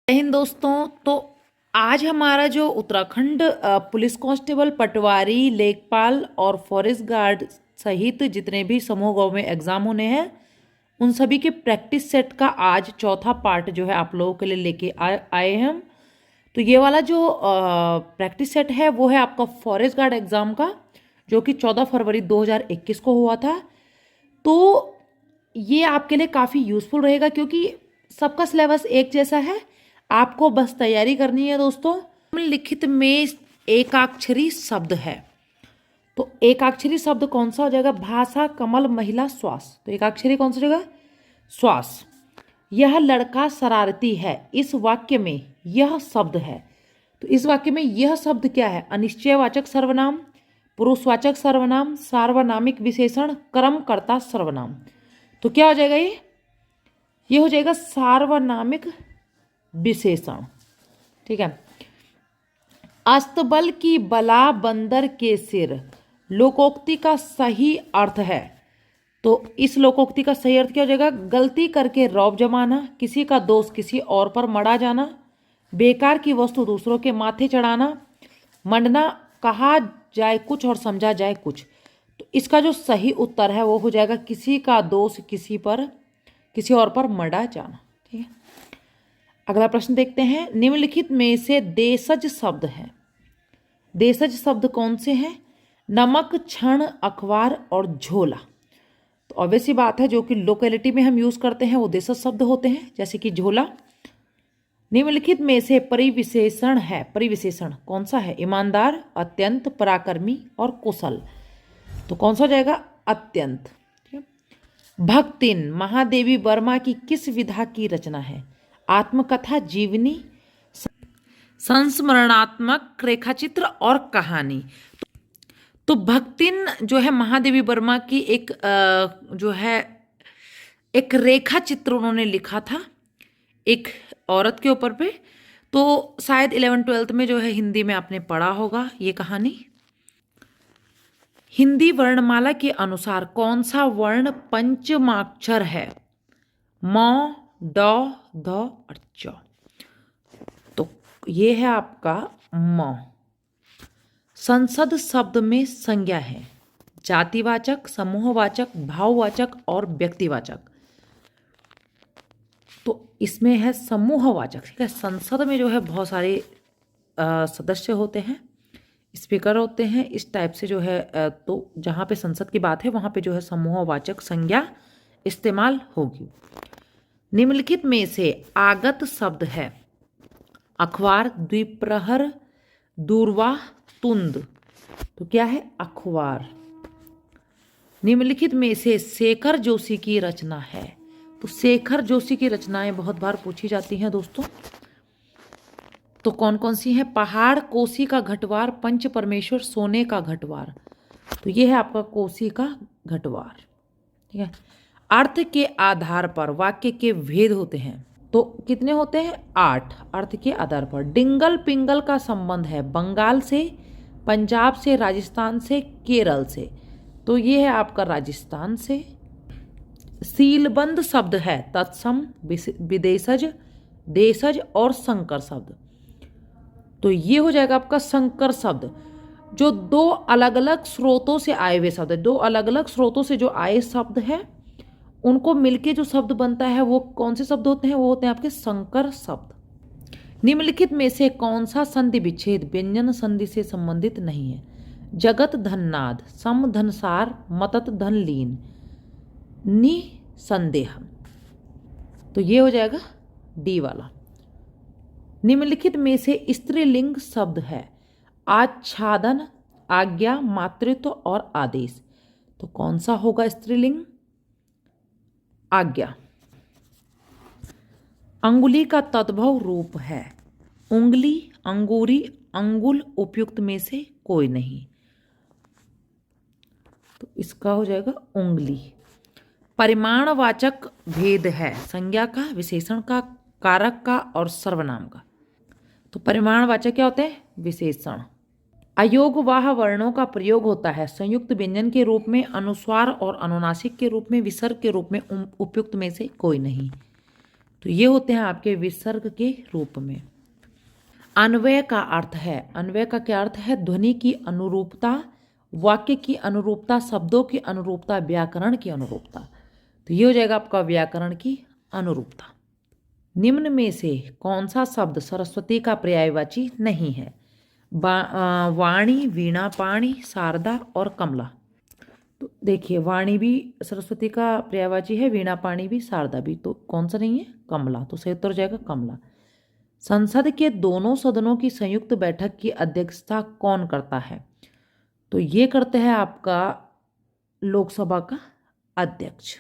जय हिंद दोस्तों। तो आज हमारा जो उत्तराखंड पुलिस कांस्टेबल, पटवारी, लेखपाल और फॉरेस्ट गार्ड सहित जितने भी समूह गांव में एग्जाम होने हैं उन सभी के प्रैक्टिस सेट का आज चौथा पार्ट जो है आप लोगों के लिए लेके आए हैं हम। तो ये वाला जो प्रैक्टिस सेट है वो है आपका फॉरेस्ट गार्ड एग्जाम का, जो कि 14 फरवरी 2021 को हुआ था। तो ये आपके लिए काफ़ी यूज़फुल रहेगा क्योंकि सबका सिलेबस एक जैसा है। आपको बस तैयारी करनी है दोस्तों। निम्नलिखित में एकाक्षरी शब्द है, तो एकाक्षरी शब्द कौन सा हो जाएगा? भाषा, कमल, महिला, श्वास। तो एकाक्षरी कौन सा जगह? श्वास। यह लड़का शरारती है। इस वाक्य में यह शब्द है, तो इस वाक्य में यह शब्द क्या है? अनिश्चयवाचक सर्वनाम, पुरुषवाचक सर्वनाम, सार्वनामिक विशेषण, कर्मकर्ता सर्वनाम। तो क्या हो जाएगा ये हो जाएगा सार्वनामिक विशेषण। ठीक है। अस्तबल की बला बंदर के सिर, लोकोक्ति का सही अर्थ है। तो इस लोकोक्ति का सही अर्थ क्या हो जाएगा? गलती करके रौब जमाना, किसी का दोष किसी और पर मढ़ा जाना, बेकार की वस्तु दूसरों के माथे चढ़ाना, मंडना, कहा जाए कुछ और समझा जाए कुछ। तो इसका जो सही उत्तर है वो हो जाएगा किसी का दोष किसी और पर मढ़ा जाना। ठीक है। अगला प्रश्न देखते हैं। निम्नलिखित में से देशज शब्द है। देशज शब्द कौन से हैं? नमक, क्षण, अखबार और झोला। तो ऑब्वियस सी बात है, जो कि लोकेलिटी में हम यूज करते हैं वो देशज शब्द होते हैं, जैसे कि झोला। निम्नलिखित में से परिविशेषण है। परिविशेषण कौन सा है? ईमानदार, अत्यंत, पराक्रमी और कुशल। तो कौन सा हो जाएगा? अत्यंत। भक्तिन महादेवी वर्मा की किस विधा की रचना है? आत्मकथा, जीवनी, संस्मरणात्मक, रेखाचित्र और कहानी। तो भक्तिन जो है महादेवी वर्मा की एक रेखा चित्र उन्होंने लिखा था एक औरत के ऊपर पे। तो शायद 11th-12th में जो है हिंदी में आपने पढ़ा होगा ये कहानी। हिंदी वर्णमाला के अनुसार कौन सा वर्ण पंचमाक्षर है? म, ड, ध और च। तो ये है आपका म। संसद शब्द में संज्ञा है जातिवाचक, समूहवाचक, भाववाचक और व्यक्तिवाचक। तो इसमें है समूहवाचक। ठीक है। संसद में जो है बहुत सारे सदस्य होते हैं, स्पीकर होते हैं, इस टाइप से जो है तो जहाँ पे संसद की बात है वहाँ पे जो है समूहवाचक संज्ञा इस्तेमाल होगी। निम्नलिखित में से आगत शब्द है। अखबार, द्विप्रहर, दूरवा, तुंद। तो क्या है? अखबार। निम्नलिखित में से शेखर जोशी की रचना है। तो शेखर जोशी की रचनाएं बहुत बार पूछी जाती हैं दोस्तों। तो कौन कौन सी हैं? पहाड़, कोसी का घटवार, पंच परमेश्वर, सोने का घटवार। तो ये है आपका कोसी का घटवार। ठीक है। अर्थ के आधार पर वाक्य के भेद होते हैं। तो कितने होते हैं? 8 अर्थ के आधार पर। डिंगल पिंगल का संबंध है बंगाल से, पंजाब से, राजस्थान से, केरल से। तो ये है आपका राजस्थान से। सीलबंद शब्द है तत्सम, विदेशज, देशज और संकर शब्द। तो ये हो जाएगा आपका संकर शब्द। जो दो अलग अलग स्रोतों से आए हुए शब्द है, दो अलग अलग स्रोतों से जो आए शब्द है उनको मिलके जो शब्द बनता है वो कौन से शब्द होते हैं? वो होते हैं आपके संकर शब्द। निम्नलिखित में से कौन सा संधि विच्छेद व्यंजन संधि से संबंधित नहीं है? जगत धननाद, सम धनसार, मतत धनलीन, निसंदेह। तो ये हो जाएगा डी वाला। निम्नलिखित में से स्त्रीलिंग शब्द है। आच्छादन, आज्ञा, मातृत्व और आदेश। तो कौन सा होगा स्त्रीलिंग? आज्ञा। अंगुली का तद्भव रूप है उंगली, अंगूरी, अंगुल। उपयुक्त में से कोई नहीं। तो इसका हो जाएगा उंगली। परिमाणवाचक भेद है संज्ञा का, विशेषण का, कारक का और सर्वनाम का। तो परिमाणवाचक क्या होते हैं? विशेषण। अयोगवाह वर्णों का प्रयोग होता है संयुक्त व्यंजन के रूप में, अनुस्वार और अनुनासिक के रूप में, विसर्ग के रूप में। उपयुक्त में से कोई नहीं। तो ये होते हैं आपके विसर्ग के रूप में। अन्वय का अर्थ है, अन्वय का क्या अर्थ है? ध्वनि की अनुरूपता, वाक्य की अनुरूपता, शब्दों की अनुरूपता, व्याकरण की अनुरूपता। तो ये हो जाएगा आपका व्याकरण की अनुरूपता। निम्न में से कौन सा शब्द सरस्वती का पर्यायवाची नहीं है? वाणी, वीणा पाणी, शारदा और कमला। तो देखिए, वाणी भी सरस्वती का पर्यायवाची है, वीणा पाणी भी, शारदा भी, तो कौन सा नहीं है? कमला। तो सही उत्तर हो जाएगा कमला। संसद के दोनों सदनों की संयुक्त बैठक की अध्यक्षता कौन करता है? तो ये करते हैं आपका लोकसभा का अध्यक्ष।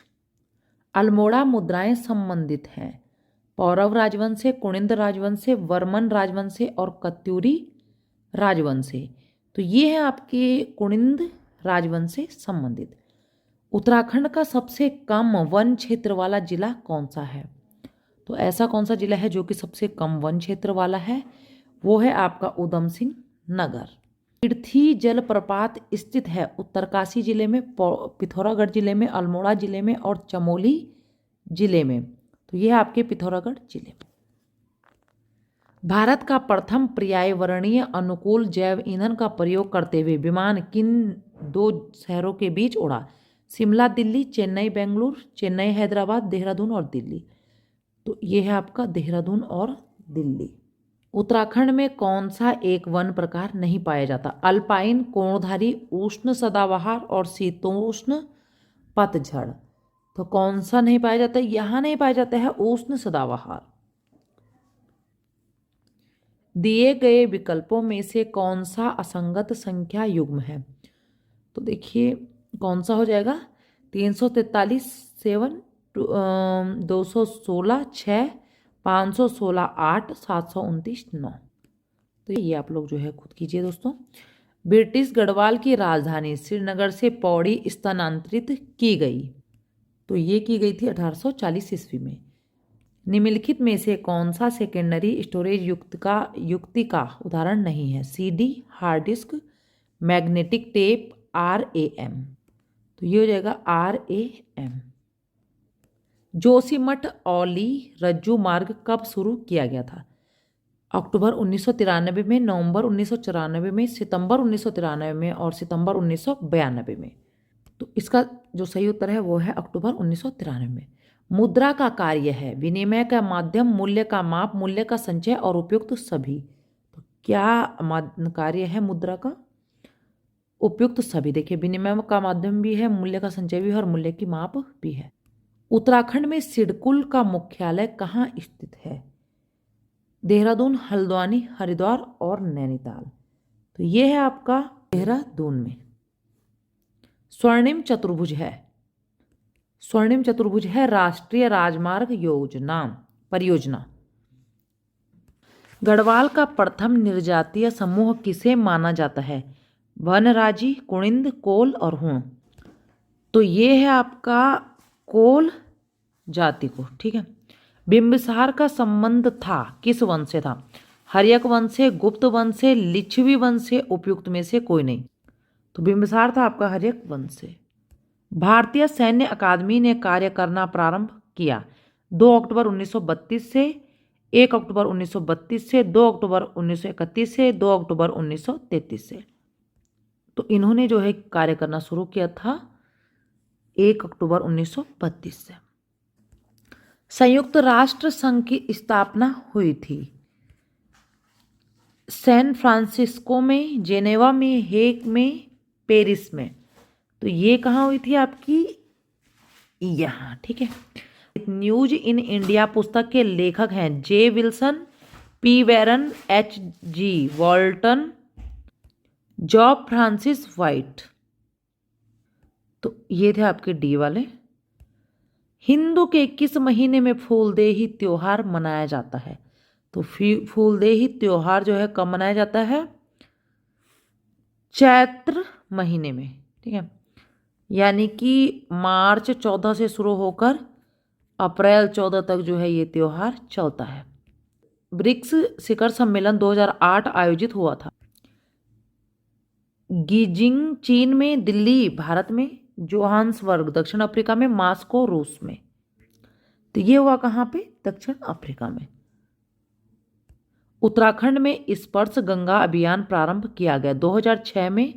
अल्मोड़ा मुद्राएं संबंधित हैं पौरव राजवंश से, कुणिंद राजवंश से, वर्मन राजवंश से और कत्यूरी राजवंश से। तो ये है आपके कुणिंद राजवंश से संबंधित। उत्तराखंड का सबसे कम वन क्षेत्र वाला जिला कौन सा है? तो ऐसा कौन सा जिला है जो कि सबसे कम वन क्षेत्र वाला है? वो है आपका उधम सिंह नगर। तीर्थी जलप्रपात स्थित है उत्तरकाशी जिले में, पिथौरागढ़ जिले में, अल्मोड़ा जिले में और चमोली जिले में। तो ये है आपके पिथौरागढ़ जिले में। भारत का प्रथम पर्यावरणीय अनुकूल जैव ईंधन का प्रयोग करते हुए विमान किन 2 शहरों के बीच उड़ा? शिमला दिल्ली, चेन्नई बेंगलुरु, चेन्नई हैदराबाद, देहरादून और दिल्ली। तो ये है आपका देहरादून और दिल्ली। उत्तराखंड में कौन सा एक वन प्रकार नहीं पाया जाता? अल्पाइन, कोणधारी, उष्ण सदाबहार और शीतोष्ण पतझड़। तो कौन सा नहीं पाया जाता? यहाँ नहीं पाया जाता है उष्ण सदाबहार। दिए गए विकल्पों में से कौन सा असंगत संख्या युग्म है? तो देखिए कौन सा हो जाएगा? 343 7, 216 6, 516 8, 729 9। तो ये आप लोग जो है खुद कीजिए दोस्तों। ब्रिटिश गढ़वाल की राजधानी श्रीनगर से पौड़ी स्थानांतरित की गई। तो ये की गई थी 1840 ईस्वी में। निम्नलिखित में से कौन सा सेकेंडरी स्टोरेज युक्ति का उदाहरण नहीं है? CD, hard disk, magnetic tape, RAM। तो ये हो जाएगा RAM। जोशीमठ औली रज्जू मार्ग कब शुरू किया गया था? अक्टूबर 1993 में, नवंबर 1994 में, सितंबर 1993 में और सितंबर 1992 में। तो इसका जो सही उत्तर है वो है अक्टूबर 1993 में। मुद्रा का कार्य है विनिमय का माध्यम, मूल्य का माप, मूल्य का संचय और उपयुक्त सभी। तो क्या कार्य है मुद्रा का? उपयुक्त सभी। देखिए विनिमय का माध्यम भी है, मूल्य का संचय भी है और मूल्य की माप भी है। उत्तराखंड में सिडकुल का मुख्यालय कहाँ स्थित है? देहरादून, हल्द्वानी, हरिद्वार और नैनीताल। तो ये है आपका देहरादून में। स्वर्णिम चतुर्भुज है, स्वर्णिम चतुर्भुज है राष्ट्रीय राजमार्ग परियोजना। गढ़वाल का प्रथम निर्जातीय समूह किसे माना जाता है? वनराजी, कुणिंद, कोल और हुण। तो ये है आपका कोल जाति को, ठीक है। बिंबिसार का संबंध था किस वंश से था? हर्यक वंश से, गुप्त वंश से, लिच्छवी वंश से, उपयुक्त में से कोई नहीं। तो बिंबिसार था आपका हर्यक वंश से। भारतीय सैन्य अकादमी ने कार्य करना प्रारंभ किया 2 अक्टूबर 1932 से, 1 अक्टूबर 1932 से, 2 अक्टूबर 1931 से, 2 अक्टूबर 1933 से। तो इन्होंने जो है कार्य करना शुरू किया था 1 अक्टूबर 1932 से। संयुक्त राष्ट्र संघ की स्थापना हुई थी सैन फ्रांसिस्को में, जेनेवा में, हेग में, पेरिस में। तो ये कहाँ हुई थी आपकी? यहाँ, ठीक है। न्यूज इन इंडिया पुस्तक के लेखक हैं J Wilson, P Wren, HG Walton, Job Francis White. तो ये थे आपके डी वाले। हिंदू के किस महीने में फूलदेही त्योहार मनाया जाता है? तो फूलदेही त्योहार जो है कब मनाया जाता है? चैत्र महीने में, ठीक है। यानी कि मार्च 14 से शुरू होकर अप्रैल 14 तक जो है ये त्योहार चलता है। ब्रिक्स शिखर सम्मेलन 2008 आयोजित हुआ था गिजिंग चीन में, दिल्ली भारत में, जोहान्सबर्ग दक्षिण अफ्रीका में, मास्को रूस में। तो ये हुआ कहाँ पे? दक्षिण अफ्रीका में। उत्तराखंड में स्पर्श गंगा अभियान प्रारंभ किया गया 2006 में,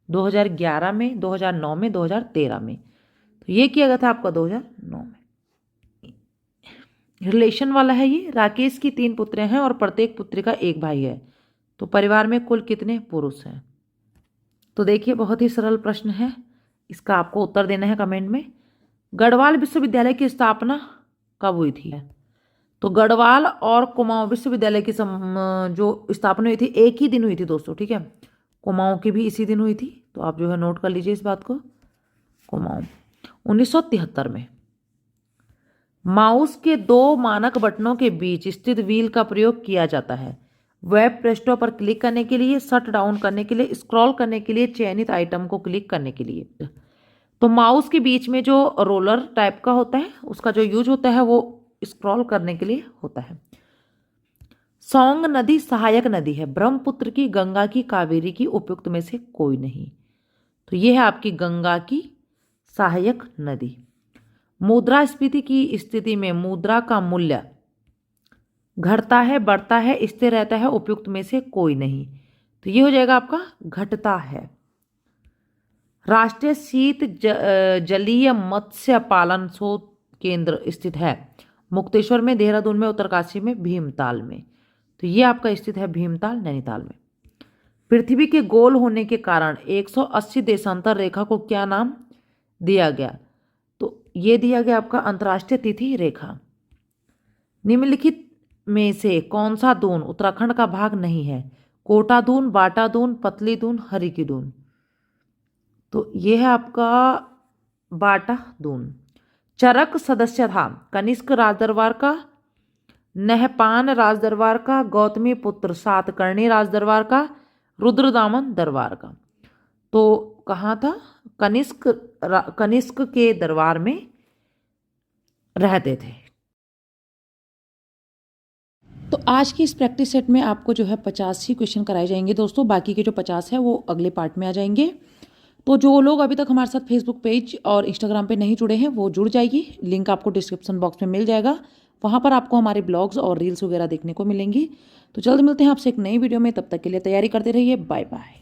2011 में, 2009 में, 2013 में। तो ये किया गया था आपका 2009 में। रिलेशन वाला है ये। राकेश की 3 पुत्रें हैं और प्रत्येक पुत्री का 1 भाई है। तो परिवार में कुल कितने पुरुष हैं? तो देखिए बहुत ही सरल प्रश्न है, इसका आपको उत्तर देना है कमेंट में। गढ़वाल विश्वविद्यालय की स्थापना कब हुई थी? तो गढ़वाल और कुमाऊं विश्वविद्यालय की जो स्थापना हुई थी एक ही दिन हुई थी दोस्तों, ठीक है। कुमाऊं की भी इसी दिन हुई थी, तो आप जो है नोट कर लीजिए इस बात को। कुमाऊं 1973 में। माउस के 2 मानक बटनों के बीच स्थित व्हील का प्रयोग किया जाता है। वेब पृष्ठों पर क्लिक करने के लिए, शट डाउन करने के लिए, स्क्रॉल करने के लिए, चयनित आइटम को क्लिक करने के लिए। तो माउस के बीच में जो रोलर टाइप का होता है उसका जो यूज होता है वो स्क्रॉल करने के लिए होता है। सौंग नदी सहायक नदी है। ब्रह्मपुत्र की, गंगा की, कावेरी की, उपयुक्त में से कोई नहीं। तो ये है आपकी गंगा की सहायक नदी। मुद्रास्फीति की स्थिति में मुद्रा का मूल्य घटता है, बढ़ता है, स्थिर रहता है, उपयुक्त में से कोई नहीं। तो ये हो जाएगा आपका घटता है। राष्ट्रीय शीत जलीय मत्स्य पालन शोध केंद्र स्थित है मुक्तेश्वर में, देहरादून में, उत्तरकाशी में, भीमताल में। तो ये आपका स्थित है भीमताल, नैनीताल में। पृथ्वी के गोल होने के कारण 180 देशांतर रेखा को क्या नाम दिया गया? तो ये दिया गया आपका अंतर्राष्ट्रीय तिथि रेखा। निम्नलिखित में से कौन सा दून उत्तराखंड का भाग नहीं है? कोटा दून, बाटा दून, पतली दून, हरिकी दून। तो ये है आपका बाटा दून। चरक सदस्य था कनिष्क राजदरबार का, नहपान राजदरबार का, गौतमी पुत्र सातकर्णी राजदरबार का, रुद्रदामन दरबार का। तो कहाँ था? कनिष्क के दरबार में रहते थे। तो आज की इस प्रैक्टिस सेट में आपको जो है 50 ही क्वेश्चन कराए जाएंगे दोस्तों। बाकी के जो 50 है वो अगले पार्ट में आ जाएंगे। तो जो लोग अभी तक हमारे साथ फेसबुक पेज और इंस्टाग्राम पे नहीं जुड़े हैं वो जुड़ जाइए, लिंक आपको डिस्क्रिप्शन बॉक्स में मिल जाएगा। वहाँ पर आपको हमारे ब्लॉग्स और रील्स वगैरह देखने को मिलेंगी। तो जल्द मिलते हैं आपसे एक नई वीडियो में, तब तक के लिए तैयारी करते रहिए। Bye bye.